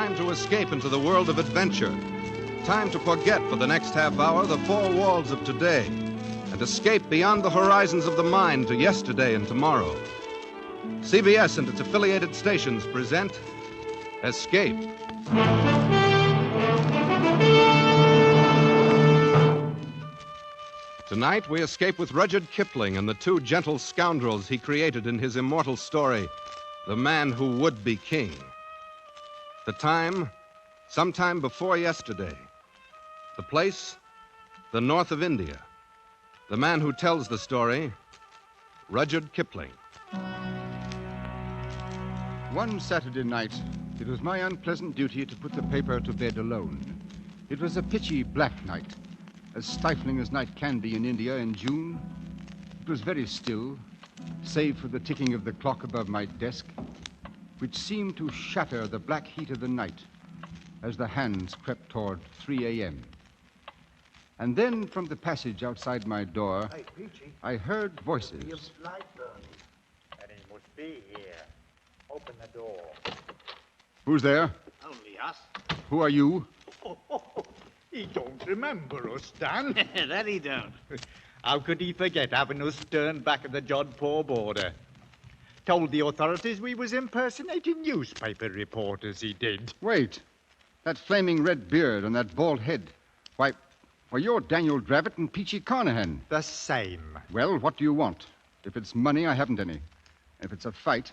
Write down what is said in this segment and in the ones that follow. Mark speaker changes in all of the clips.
Speaker 1: Time to escape into the world of adventure. Time to forget for the next half hour the four walls of today and escape beyond the horizons of the mind to yesterday and tomorrow. CBS and its affiliated stations present Escape. Tonight, we escape with Rudyard Kipling and the two gentle scoundrels he created in his immortal story, The Man Who Would Be King. The time, sometime before yesterday. The place, the north of India. The man who tells the story, Rudyard Kipling.
Speaker 2: One Saturday night, it was my unpleasant duty to put the paper to bed alone. It was a pitchy black night, as stifling as night can be in India in June. It was very still, save for the ticking of the clock above my desk, which seemed to shatter the black heat of the night as the hands crept toward 3 a.m. And then from the passage outside my door,
Speaker 3: Hey, Peachy.
Speaker 2: I heard voices.
Speaker 3: Your light burning.
Speaker 4: And he must be here. Open the door.
Speaker 2: Who's there?
Speaker 4: Only us.
Speaker 2: Who are you?
Speaker 4: He don't remember us, Dan.
Speaker 5: That he don't.
Speaker 4: How could he forget having us turned back at the Jodhpur border? Told the authorities we was impersonating newspaper reporters, he did.
Speaker 2: Wait. That flaming red beard and that bald head. Why, you're Daniel Dravett and Peachy Carnahan.
Speaker 4: The same.
Speaker 2: Well, what do you want? If it's money, I haven't any. If it's a fight,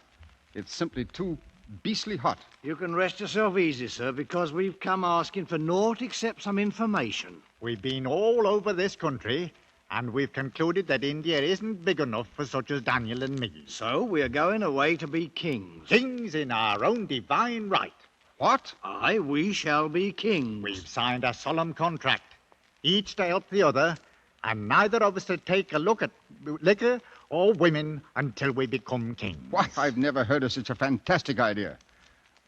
Speaker 2: it's simply too beastly hot.
Speaker 5: You can rest yourself easy, sir, because we've come asking for naught except some information.
Speaker 4: We've been all over this country, and we've concluded that India isn't big enough for such as Daniel and me.
Speaker 5: So we're going away to be kings.
Speaker 4: Kings in our own divine right.
Speaker 2: What?
Speaker 5: Aye, we shall be kings.
Speaker 4: We've signed a solemn contract, each to help the other, and neither of us to take a look at liquor or women until we become kings.
Speaker 2: Why, I've never heard of such a fantastic idea.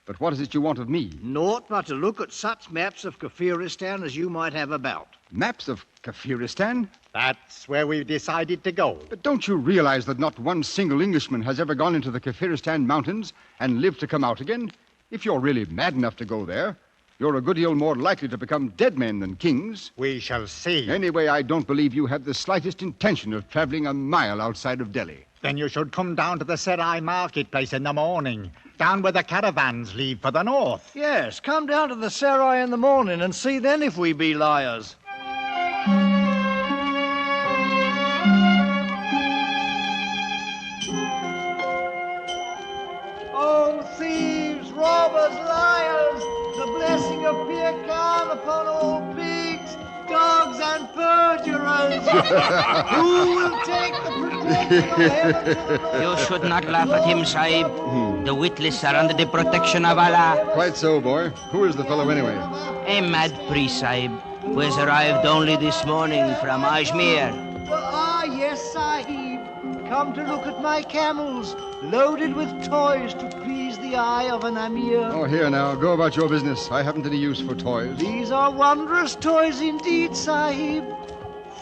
Speaker 2: But what is it you want of me?
Speaker 5: Naught but to look at such maps of Kafiristan as you might have about.
Speaker 2: Maps of Kafiristan?
Speaker 4: That's where we've decided to go.
Speaker 2: But don't you realize that not one single Englishman has ever gone into the Kafiristan mountains and lived to come out again? If you're really mad enough to go there, you're a good deal more likely to become dead men than kings.
Speaker 4: We shall see.
Speaker 2: Anyway, I don't believe you have the slightest intention of traveling a mile outside of Delhi.
Speaker 4: Then you should come down to the Serai marketplace in the morning, down where the caravans leave for the north.
Speaker 5: Yes, come down to the Serai in the morning and see then if we be liars. Oh, thieves, robbers, liars, the blessing of Pir Khan upon all pigs, dogs, and perjurers. Who will take the protection of heaven?
Speaker 6: You should not laugh at him, Sahib. The witless are under the protection of Allah.
Speaker 2: Quite so, boy. Who is the fellow anyway?
Speaker 6: A mad priest, Sahib, who has arrived only this morning from Ajmer.
Speaker 5: Ah, yes, Sahib. Come to look at my camels, loaded with toys to please the eye of an Amir.
Speaker 2: Oh, here now. Go about your business. I haven't any use for toys.
Speaker 5: These are wondrous toys indeed, Sahib.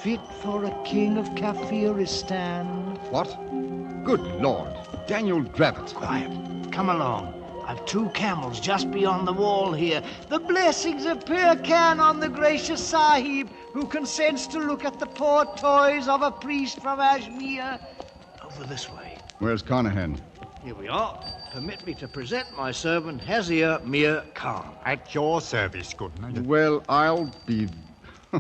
Speaker 5: Fit for a king of Kafiristan.
Speaker 2: What? Good Lord. Daniel Dravett.
Speaker 5: Quiet. Come along. I've two camels just beyond the wall here. The blessings of Pir Khan on the gracious Sahib, who consents to look at the poor toys of a priest from Ajmer. Over this way.
Speaker 2: Where's Carnahan?
Speaker 5: Here we are. Permit me to present my servant, Hazir Mir Khan.
Speaker 4: At your service, Goodman.
Speaker 2: Well, I'll be...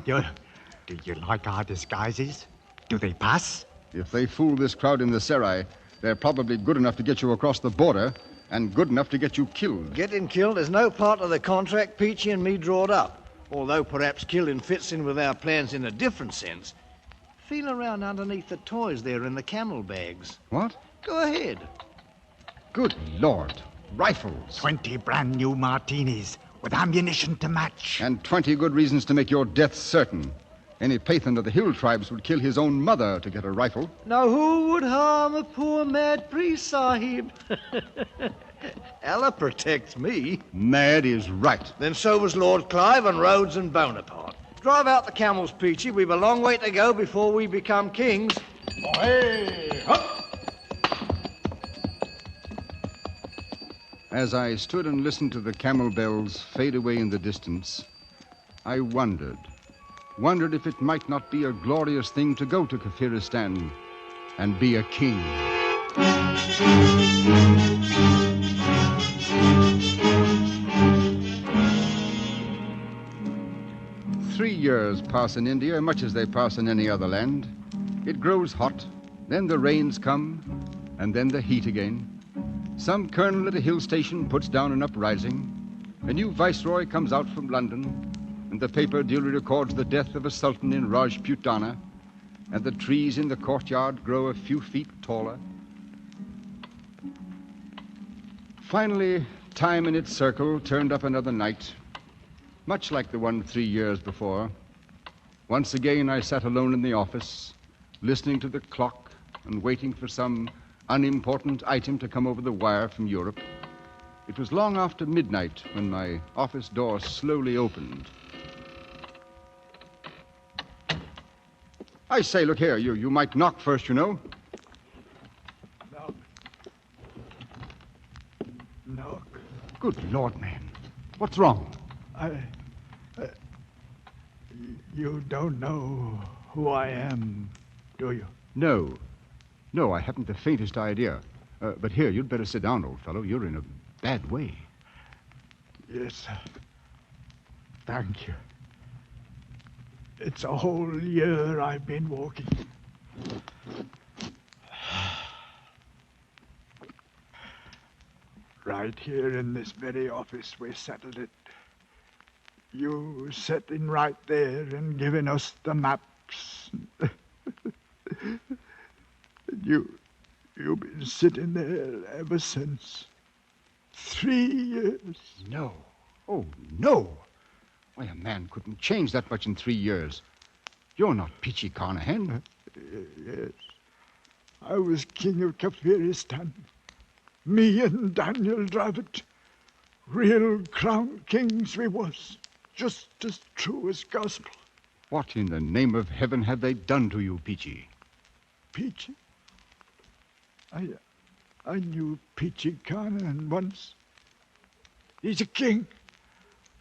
Speaker 4: Do you like our disguises? Do they pass?
Speaker 2: If they fool this crowd in the Serai, they're probably good enough to get you across the border and good enough to get you killed.
Speaker 5: Getting killed is no part of the contract Peachy and me drawed up, although perhaps killing fits in with our plans in a different sense. Feel around underneath the toys there in the camel bags.
Speaker 2: What?
Speaker 5: Go ahead.
Speaker 2: Good Lord. Rifles.
Speaker 4: 20 brand new martinis with ammunition to match.
Speaker 2: And 20 good reasons to make your death certain. Any Pathan of the hill tribes would kill his own mother to get a rifle.
Speaker 5: Now who would harm a poor mad priest, Sahib? Allah protects me.
Speaker 2: Mad is right.
Speaker 5: Then so was Lord Clive and Rhodes and Bonaparte. Drive out the camels, Peachy. We've a long way to go before we become kings.
Speaker 4: Hey, up!
Speaker 2: As I stood and listened to the camel bells fade away in the distance, I wondered if it might not be a glorious thing to go to Kafiristan and be a king. 3 years pass in India, much as they pass in any other land. It grows hot, then the rains come, and then the heat again. Some colonel at a hill station puts down an uprising. A new viceroy comes out from London, and the paper duly records the death of a sultan in Rajputana, and the trees in the courtyard grow a few feet taller. Finally, time in its circle turned up another night, much like the one 3 years before. Once again, I sat alone in the office, listening to the clock and waiting for some unimportant item to come over the wire from Europe. It was long after midnight when my office door slowly opened. I say, look here, you might knock first, you know.
Speaker 3: Knock.
Speaker 2: Good Lord, man. What's wrong?
Speaker 3: You don't know who I am, do you?
Speaker 2: No. No, I haven't the faintest idea. But here, you'd better sit down, old fellow. You're in a bad way.
Speaker 3: Yes. Thank you. It's a whole year I've been walking. Right here in this very office we settled it. You sitting right there and giving us the maps. You've been sitting there ever since. 3 years.
Speaker 2: No. Oh, no. Why, a man couldn't change that much in 3 years. You're not Peachy Carnahan.
Speaker 3: Yes. I was king of Kafiristan. Me and Daniel Dravit. Real crown kings we was. Just as true as gospel.
Speaker 2: What in the name of heaven have they done to you, Peachy?
Speaker 3: Peachy? I knew Peachy Carnahan once. He's a king.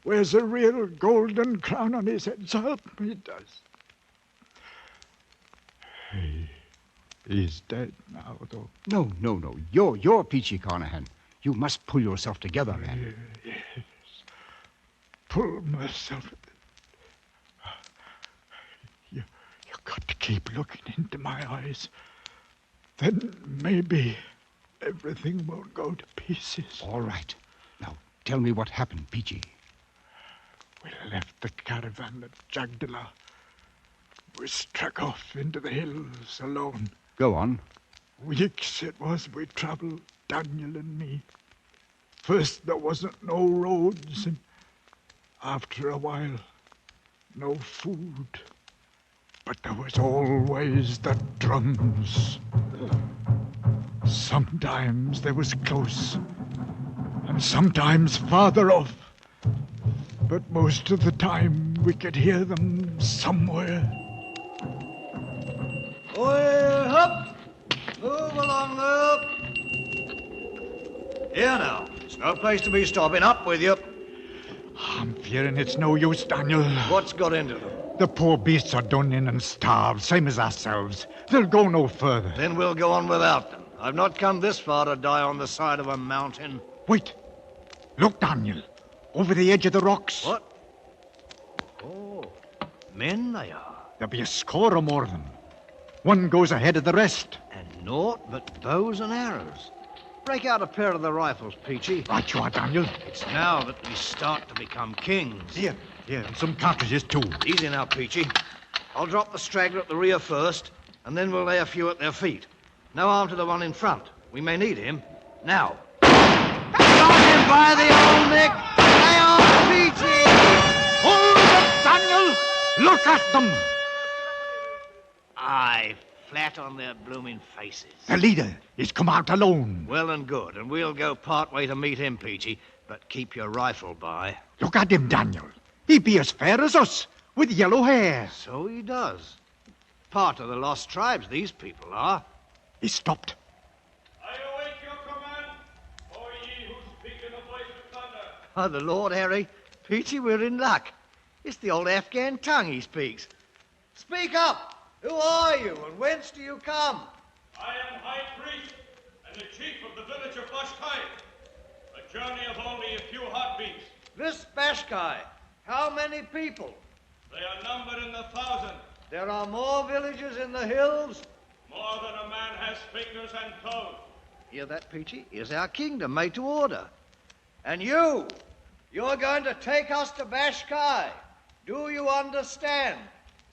Speaker 3: Wears a real golden crown on his head, so help me, he does. He's dead now, though.
Speaker 2: No. You're Peachy Carnahan. You must pull yourself together, man.
Speaker 3: Yes. Pull myself. You got to keep looking into my eyes. Then maybe everything won't go to pieces.
Speaker 2: All right. Now, tell me what happened, Peachy.
Speaker 3: We left the caravan at Jagdala. We struck off into the hills alone.
Speaker 2: Go on.
Speaker 3: Weeks it was we travelled, Daniel and me. First there wasn't no roads, and after a while, no food. But there was always the drums. Sometimes they was close, and sometimes farther off. But most of the time we could hear them somewhere.
Speaker 5: Oi, up! Move along, up! Here now, it's no place to be stopping. Up with you.
Speaker 3: I'm fearing it's no use, Daniel.
Speaker 5: What's got into them?
Speaker 3: The poor beasts are done in and starved, same as ourselves. They'll go no further.
Speaker 5: Then we'll go on without them. I've not come this far to die on the side of a mountain.
Speaker 3: Wait. Look, Daniel. Over the edge of the rocks.
Speaker 5: What? Oh, men they are.
Speaker 3: There'll be a score or more of them. One goes ahead of the rest.
Speaker 5: And naught but bows and arrows. Break out a pair of the rifles, Peachy.
Speaker 3: Right you are, Daniel.
Speaker 5: It's now that we start to become kings.
Speaker 3: Here, and some cartridges, too.
Speaker 5: Easy now, Peachy. I'll drop the straggler at the rear first, and then we'll lay a few at their feet. No harm to the one in front. We may need him. Now. Got him by the old neck! Lay on, Peachy!
Speaker 3: Hold it, Daniel! Look at them!
Speaker 5: Aye, flat on their blooming faces.
Speaker 3: The leader is come out alone.
Speaker 5: Well and good, and we'll go part way to meet him, Peachy, but keep your rifle by.
Speaker 3: Look at him, Daniel. He be as fair as us, with yellow hair.
Speaker 5: So he does. Part of the lost tribes, these people are.
Speaker 3: He stopped.
Speaker 7: I await your command, O ye who speak
Speaker 5: By the Lord Harry, Peachy, we're in luck. It's the old Afghan tongue he speaks. Speak up! Who are you and whence do you come?
Speaker 7: I am High Priest and the chief of the village of Bashkai. A journey of only a few heartbeats.
Speaker 5: This Bashkai, how many people?
Speaker 7: They are numbered in the thousand.
Speaker 5: There are more villages in the hills?
Speaker 7: More than a man has fingers and toes.
Speaker 5: Hear that, Peachy? Here's our kingdom made to order. And you're going to take us to Bashkai. Do you understand?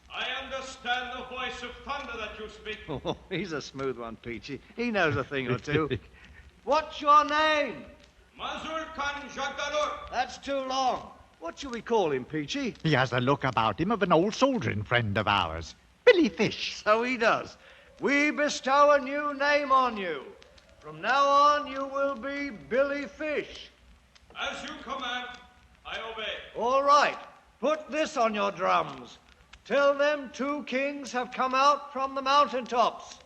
Speaker 7: I understand the voice of thunder that you speak.
Speaker 5: Oh, he's a smooth one, Peachy. He knows a thing or two. What's your name?
Speaker 7: Mazur Khan Jagdalur.
Speaker 5: That's too long. What shall we call him, Peachy?
Speaker 4: He has the look about him of an old soldiering friend of ours. Billy Fish.
Speaker 5: So he does. We bestow a new name on you. From now on, you will be Billy Fish.
Speaker 7: As you command, I obey.
Speaker 5: All right. Put this on your drums. Tell them 2 kings have come out from the mountaintops.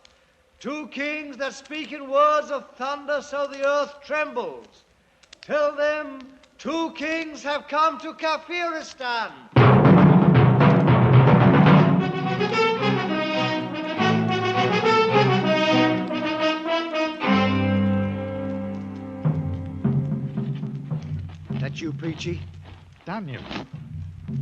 Speaker 5: 2 kings that speak in words of thunder so the earth trembles. Tell them 2 kings have come to Kafiristan. That you, Peachy?
Speaker 4: Daniel,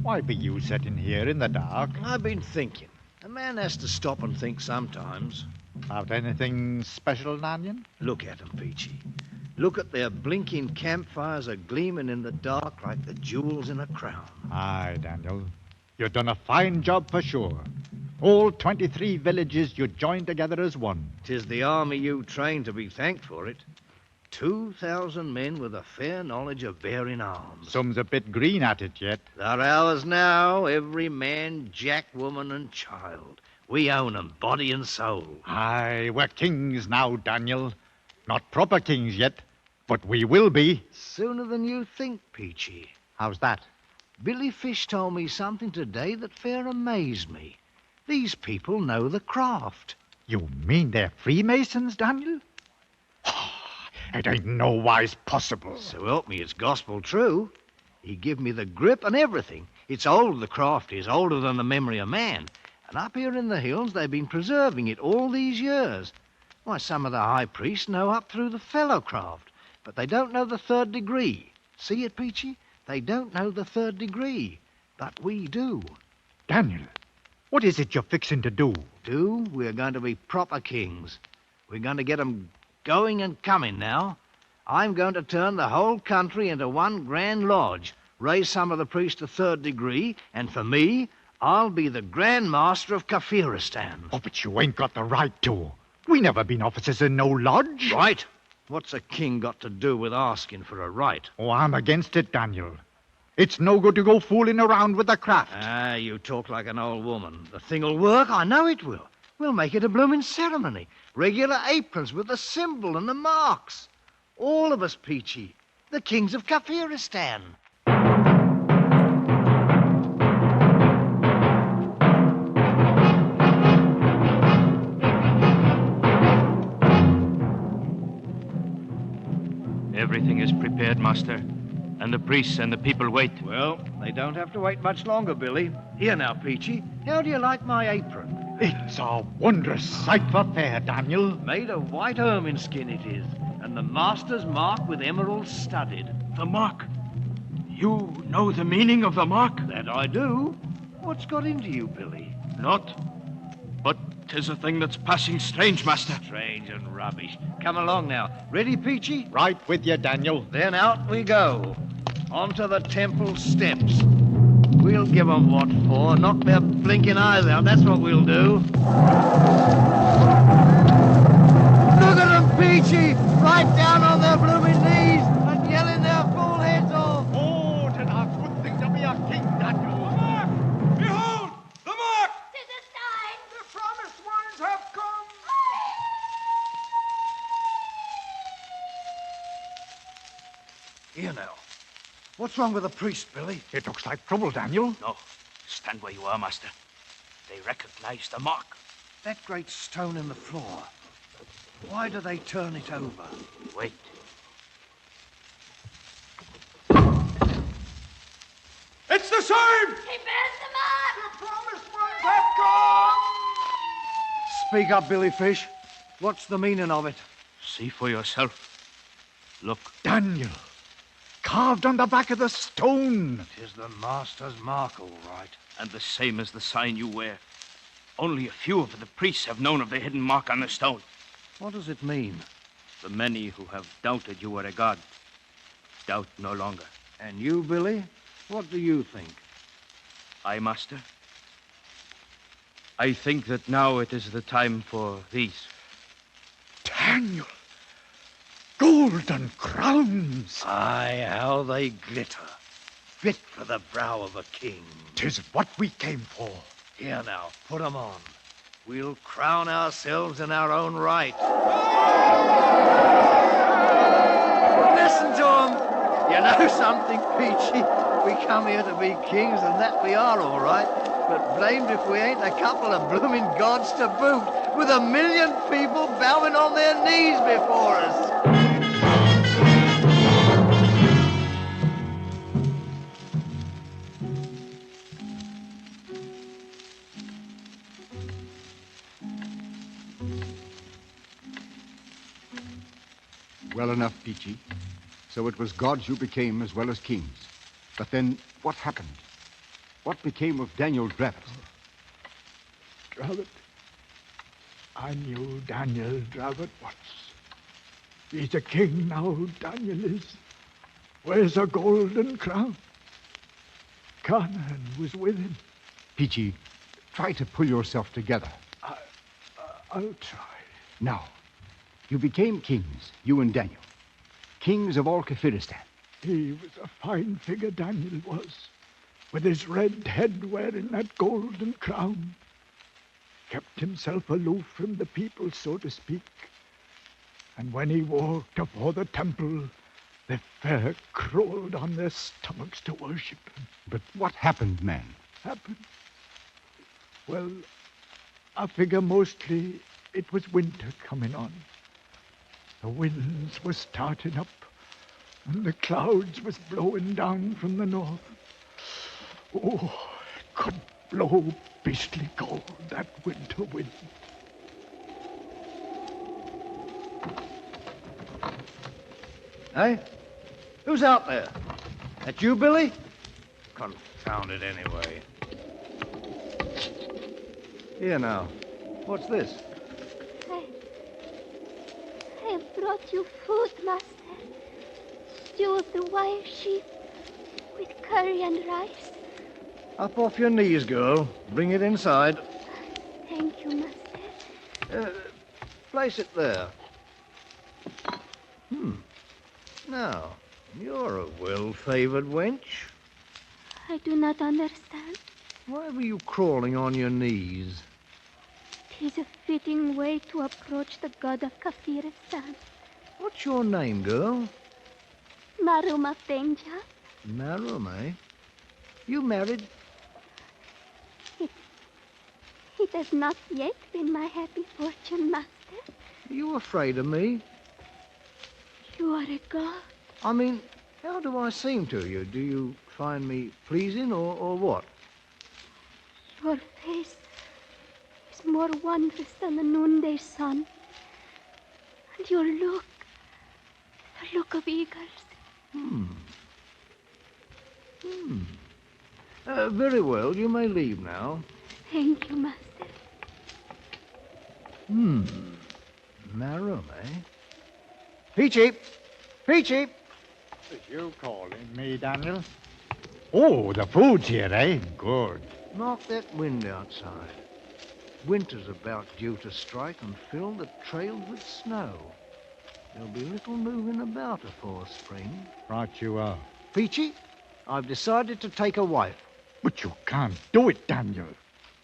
Speaker 4: why be you sitting here in the dark?
Speaker 5: I've been thinking. A man has to stop and think sometimes.
Speaker 4: About anything special, Daniel?
Speaker 5: Look at 'em, Peachy. Look at their blinking campfires a-gleaming in the dark like the jewels in a crown.
Speaker 4: Aye, Daniel. You've done a fine job for sure. All 23 villages you joined together as one.
Speaker 5: 'Tis the army you trained to be thanked for it. 2,000 men with a fair knowledge of bearing arms.
Speaker 4: Some's a bit green at it yet.
Speaker 5: They're ours now, every man, jack, woman, and child. We own 'em, body and soul.
Speaker 4: Aye, we're kings now, Daniel. Not proper kings yet, but we will be.
Speaker 5: Sooner than you think, Peachy.
Speaker 4: How's that?
Speaker 5: Billy Fish told me something today that fair amazed me. These people know the craft.
Speaker 4: You mean they're Freemasons, Daniel? It ain't no wise possible.
Speaker 5: So help me, it's gospel true. He give me the grip and everything. It's old, the craft is, older than the memory of man. And up here in the hills, they've been preserving it all these years. Why, some of the high priests know up through the fellow craft, but they don't know the 3rd degree. See it, Peachy? They don't know the 3rd degree, but we do.
Speaker 4: Daniel, what is it you're fixing to do?
Speaker 5: We're going to be proper kings. We're going to get 'em going and coming now. I'm going to turn the whole country into one grand lodge, raise some of the priests to 3rd degree, and for me, I'll be the Grand Master of Kafiristan.
Speaker 4: Oh, but you ain't got the right to. We never been officers in no lodge.
Speaker 5: Right? What's a king got to do with asking for a right?
Speaker 4: Oh, I'm against it, Daniel. It's no good to go fooling around with the craft.
Speaker 5: Ah, you talk like an old woman. The thing'll work, I know it will. We'll make it a blooming ceremony. Regular aprons with the symbol and the marks. All of us, Peachy. The kings of Kafiristan.
Speaker 8: Everything is prepared, Master. And the priests and the people wait.
Speaker 5: Well, they don't have to wait much longer, Billy. Here now, Peachy. How do you like my apron?
Speaker 4: It's a wondrous sight for fair, Daniel.
Speaker 5: Made of white ermine skin it is, and the master's mark with emeralds studded.
Speaker 8: The mark. You know the meaning of the mark?
Speaker 5: That I do. What's got into you, Billy?
Speaker 8: Not. But 'tis a thing that's passing strange, Master.
Speaker 5: Strange and rubbish. Come along now. Ready, Peachy?
Speaker 4: Right with you, Daniel.
Speaker 5: Then out we go. Onto the temple steps. We'll give 'em what for. Knock their blinking eyes out. That's what we'll do. Look at 'em, Peachy! Right down on their blooming knees and yelling their full heads off.
Speaker 4: Oh, to a good thing to be a king, Daniel.
Speaker 7: The mark! Behold! The mark!
Speaker 9: Tis a sign.
Speaker 3: The promised ones have come.
Speaker 5: Here now. What's wrong with the priest, Billy?
Speaker 4: It looks like trouble, Daniel.
Speaker 8: No. Stand where you are, Master. They recognize the mark.
Speaker 5: That great stone in the floor. Why do they turn it over?
Speaker 8: Wait.
Speaker 3: It's the same!
Speaker 9: He bears the mark!
Speaker 3: The promised ones have gone!
Speaker 5: Speak up, Billy Fish. What's the meaning of it?
Speaker 8: See for yourself. Look.
Speaker 3: Daniel, carved on the back of the stone.
Speaker 5: 'Tis the master's mark, all right.
Speaker 8: And the same as the sign you wear. Only a few of the priests have known of the hidden mark on the stone.
Speaker 5: What does it mean?
Speaker 8: The many who have doubted you were a god doubt no longer.
Speaker 5: And you, Billy? What do you think?
Speaker 8: I, master? I think that now it is the time for these.
Speaker 3: Daniel, golden crowns.
Speaker 5: Aye, how they glitter. Fit for the brow of a king.
Speaker 3: 'Tis what we came for.
Speaker 5: Here now, put 'em on. We'll crown ourselves in our own right. Listen to 'em. You know something, Peachy? We come here to be kings, and that we are, all right. But blamed if we ain't a couple of blooming gods to boot, with 1 million people bowing on their knees before us.
Speaker 2: Well enough, Peachy. So it was gods you became as well as kings. But then, what happened? What became of Daniel Dravot?
Speaker 3: Dravot. I knew Daniel Dravot once. He's a king now, Daniel is. Wears a golden crown. Canaan was with him.
Speaker 2: Peachy, try to pull yourself together.
Speaker 3: I'll try.
Speaker 2: Now, you became kings, you and Daniel. Kings of all Kafiristan.
Speaker 3: He was a fine figure, Daniel was, with his red head wearing that golden crown. Kept himself aloof from the people, so to speak. And when he walked afore the temple, they fair crawled on their stomachs to worship him.
Speaker 2: But what happened, man?
Speaker 3: Happened? Well, I figure mostly it was winter coming on. The winds were starting up, and the clouds was blowing down from the north. Oh, it could blow beastly cold, that winter wind.
Speaker 5: Hey? Who's out there? That you, Billy? Confound it anyway. Here now. What's this?
Speaker 9: I have brought you food, master. Stew of the wild sheep with curry and rice.
Speaker 5: Up off your knees, girl. Bring it inside.
Speaker 9: Thank you, master.
Speaker 5: Place it there. Now, you're a well-favored wench.
Speaker 9: I do not understand.
Speaker 5: Why were you crawling on your knees?
Speaker 9: 'Tis a fitting way to approach the god of Kafiristan.
Speaker 5: What's your name, girl?
Speaker 9: Maruma Penja.
Speaker 5: Marum, eh? You married?
Speaker 9: It has not yet been my happy fortune, master.
Speaker 5: Are you afraid of me?
Speaker 9: You are a god.
Speaker 5: I mean, how do I seem to you? Do you find me pleasing or what?
Speaker 9: Your face is more wondrous than the noonday sun. And your look, the look of eagles.
Speaker 5: Very well, you may leave now.
Speaker 9: Thank you, master.
Speaker 5: Marum, eh? Peachy! Peachy!
Speaker 4: Is you calling me, Daniel? Oh, the food's here, eh? Good.
Speaker 5: Knock that wind outside. Winter's about due to strike and fill the trails with snow. There'll be little moving about afore spring.
Speaker 4: Right you are.
Speaker 5: Peachy, I've decided to take a wife.
Speaker 3: But you can't do it, Daniel.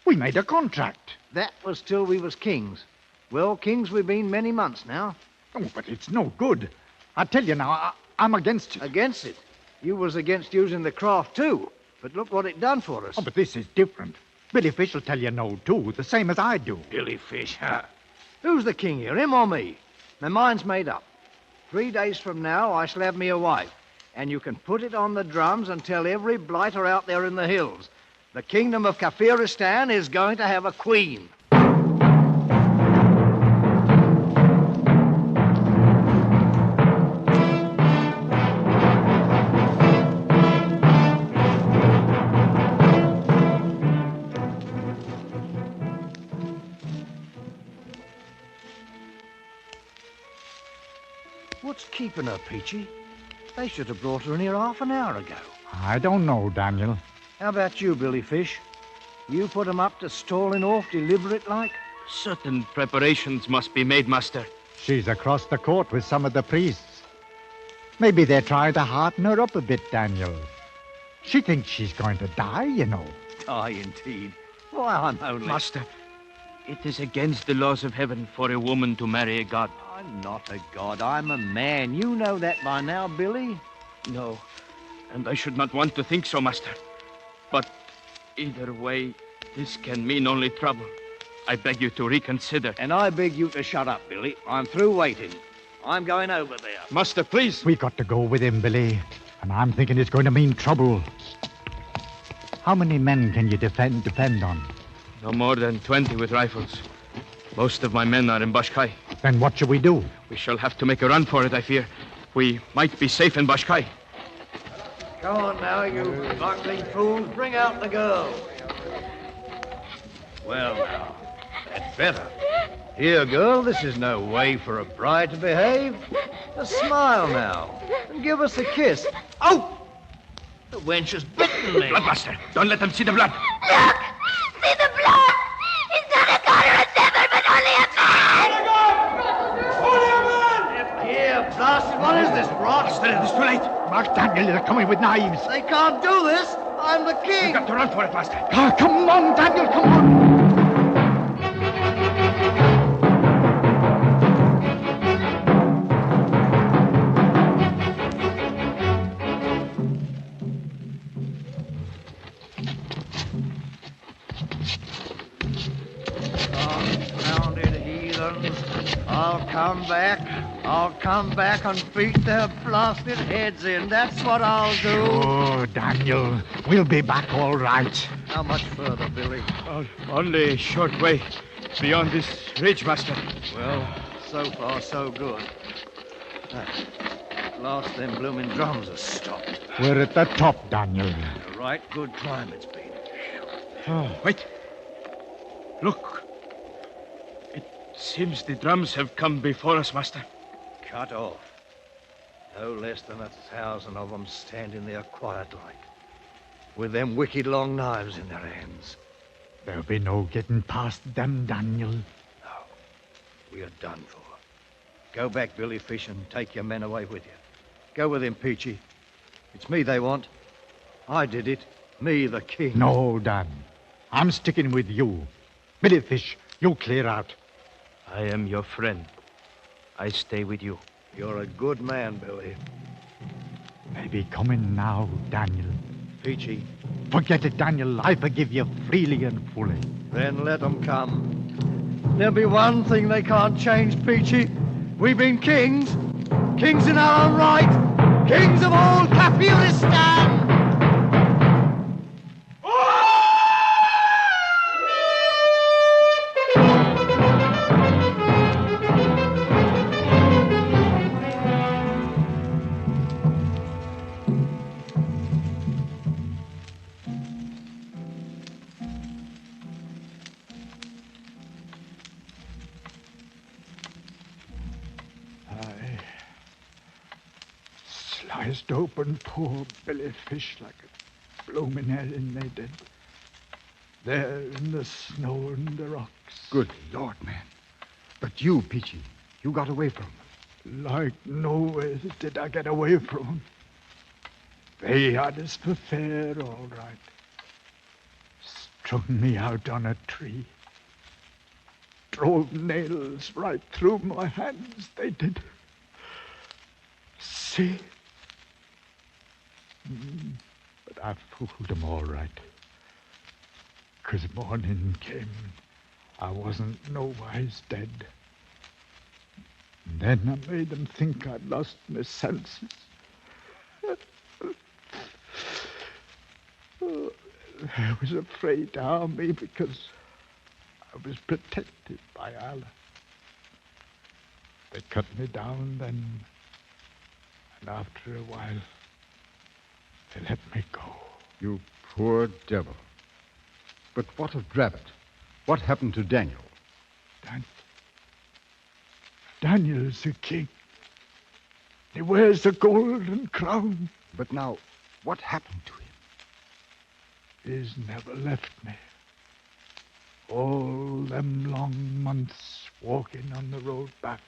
Speaker 3: We made a contract.
Speaker 5: That was till we was kings. Well, kings we've been many months now.
Speaker 3: Oh, but it's no good. I tell you now, I'm against it.
Speaker 5: Against it? You was against using the craft too. But look what it done for us.
Speaker 3: Oh, but this is different. Billy Fish will tell you no, too, the same as I do.
Speaker 5: Billy Fish, huh? Who's the king here, him or me? My mind's made up. 3 days from now, I shall have me a wife. and you can put it on the drums and tell every blighter out there in the hills. The kingdom of Kafiristan is going to have a queen. What's keeping her, Peachy? They should have brought her in here half an hour ago.
Speaker 3: I don't know, Daniel.
Speaker 5: How about you, Billy Fish? You put 'em up to stalling off deliberate like?
Speaker 8: Certain preparations must be made, Master.
Speaker 3: She's across the court with some of the priests. Maybe they're trying to hearten her up a bit, Daniel. She thinks she's going to die, you know.
Speaker 5: Die, indeed. Why, I'm only...
Speaker 8: Master, it is against the laws of heaven for a woman to marry a god.
Speaker 5: I'm not a god. I'm a man. You know that by now, Billy.
Speaker 8: No, and I should not want to think so, Master. But either way, this can mean only trouble. I beg you to reconsider.
Speaker 5: And I beg you to shut up, Billy. I'm through waiting. I'm going over there.
Speaker 8: Master, please.
Speaker 3: We got to go with him, Billy. And I'm thinking it's going to mean trouble. How many men can you depend on?
Speaker 8: No more than 20 with rifles. Most of my men are in Bashkai.
Speaker 3: Then what shall we do?
Speaker 8: We shall have to make a run for it, I fear. We might be safe in Bashkai.
Speaker 5: Come on now, you buckling fools. Bring out the girl. Well, now, that's better. Here, girl, this is no way for a bride to behave. Just smile now and give us a kiss. Oh! The wench has bitten me.
Speaker 8: Bloodmaster, don't let them see the blood.
Speaker 9: Look! See the blood! It's not a god or a devil, but only a man!
Speaker 5: Here, blasted, what is this, rot?
Speaker 8: Master, it is too late.
Speaker 3: Mark, Daniel, they're coming with knives.
Speaker 5: They can't do this. I'm the king.
Speaker 8: You've got to run for it, Master.
Speaker 3: Come on, Daniel, come on.
Speaker 5: Confounded heathens. I'll come back and beat their blasted heads in. That's what I'll do.
Speaker 3: Oh, Daniel, we'll be back all right.
Speaker 5: How much further, Billy?
Speaker 8: Only a short way beyond this ridge, Master.
Speaker 5: Well, so far, so good. At last, them blooming drums are stopped.
Speaker 3: We're at the top, Daniel.
Speaker 5: A right good climb it's been.
Speaker 8: Oh, wait. Look. It seems the drums have come before us, Master.
Speaker 5: Cut off. No less than 1,000 of them standing there quiet-like, with them wicked long knives in their hands.
Speaker 3: There'll be no getting past them, Daniel.
Speaker 5: No, we are done for. Go back, Billy Fish, and take your men away with you. Go with him, Peachy. It's me they want. I did it. Me, the king.
Speaker 3: No, Dan. I'm sticking with you. Billy Fish, you clear out.
Speaker 8: I am your friend. I stay with you.
Speaker 5: You're a good man, Billy.
Speaker 3: They be coming now, Daniel.
Speaker 5: Peachy,
Speaker 3: Forget it, Daniel. I forgive you freely and fully.
Speaker 5: then let them come. There'll be one thing they can't change, Peachy. We've been kings. Kings in our own right. Kings of all Kafiristan.
Speaker 3: Sliced open poor Billy Fish like a bloomin' herring, they did. There in the snow and the rocks.
Speaker 2: Good Lord, man. But you, Peachy, you got away from them.
Speaker 3: Like nowhere did I get away from 'em. They had us for fair, all right. Strung me out on a tree. Drove nails right through my hands, they did. See? But I fooled 'em all right. 'Cause morning came, I wasn't nowise dead. And then I made 'em think I'd lost my senses. I was afraid to harm me because I was protected by Allah. They cut me down then, and after a while, they let me go.
Speaker 2: You poor devil. But what of Dravot? What happened to Daniel?
Speaker 3: Daniel's the king. He wears the golden crown.
Speaker 2: But now, what happened to him?
Speaker 3: He's never left me. All them long months walking on the road back,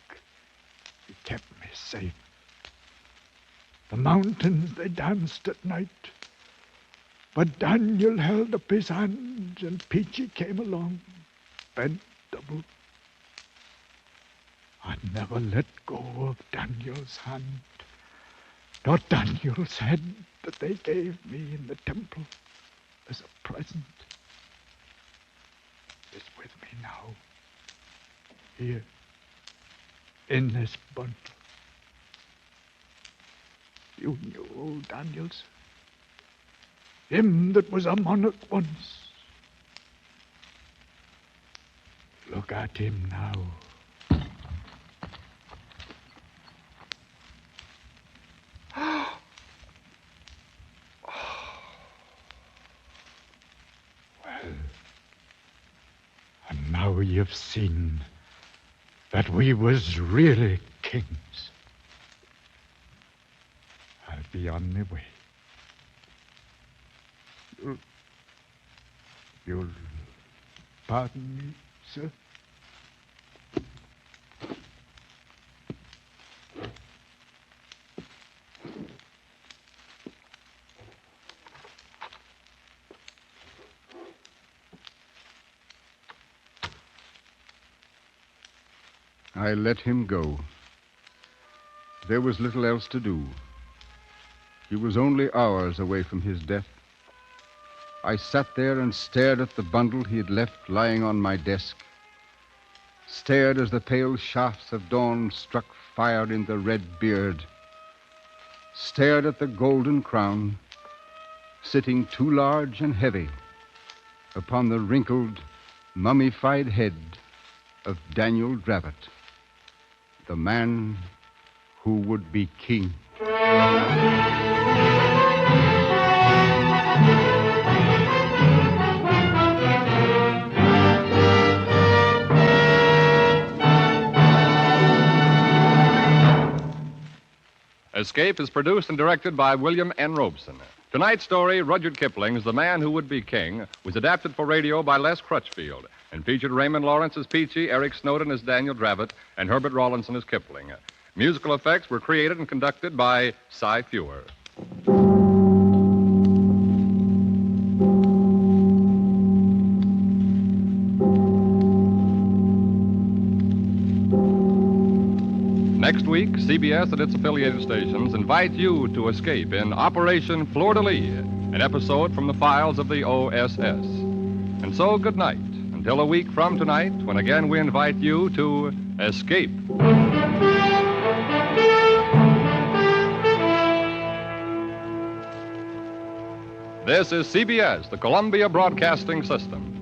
Speaker 3: he kept me safe. The mountains, they danced at night. But Daniel held up his hands and Peachy came along, bent double. I never let go of Daniel's hand, nor Daniel's head that they gave me in the temple as a present. It's with me now, here, in this bundle. You knew old Daniels, him that was a monarch once. Look at him now. And now you've seen that we was really kings. I'll be on my way. You'll pardon me, sir?
Speaker 2: I let him go. There was little else to do. He was only hours away from his death. I sat there and stared at the bundle he had left lying on my desk, stared as the pale shafts of dawn struck fire in the red beard, stared at the golden crown, sitting too large and heavy upon the wrinkled, mummified head of Daniel Dravot, the man who would be king.
Speaker 10: Escape is produced and directed by William N. Robeson. Tonight's story, Rudyard Kipling's The Man Who Would Be King, was adapted for radio by Les Crutchfield and featured Raymond Lawrence as Peachy, Eric Snowden as Daniel Dravot, and Herbert Rawlinson as Kipling. Musical effects were created and conducted by Cy Fewer. Next week, CBS and its affiliated stations invite you to escape in Operation Fleur-de-Lis, an episode from the files of the OSS. And so, good night, until a week from tonight, when again we invite you to escape. This is CBS, the Columbia Broadcasting System.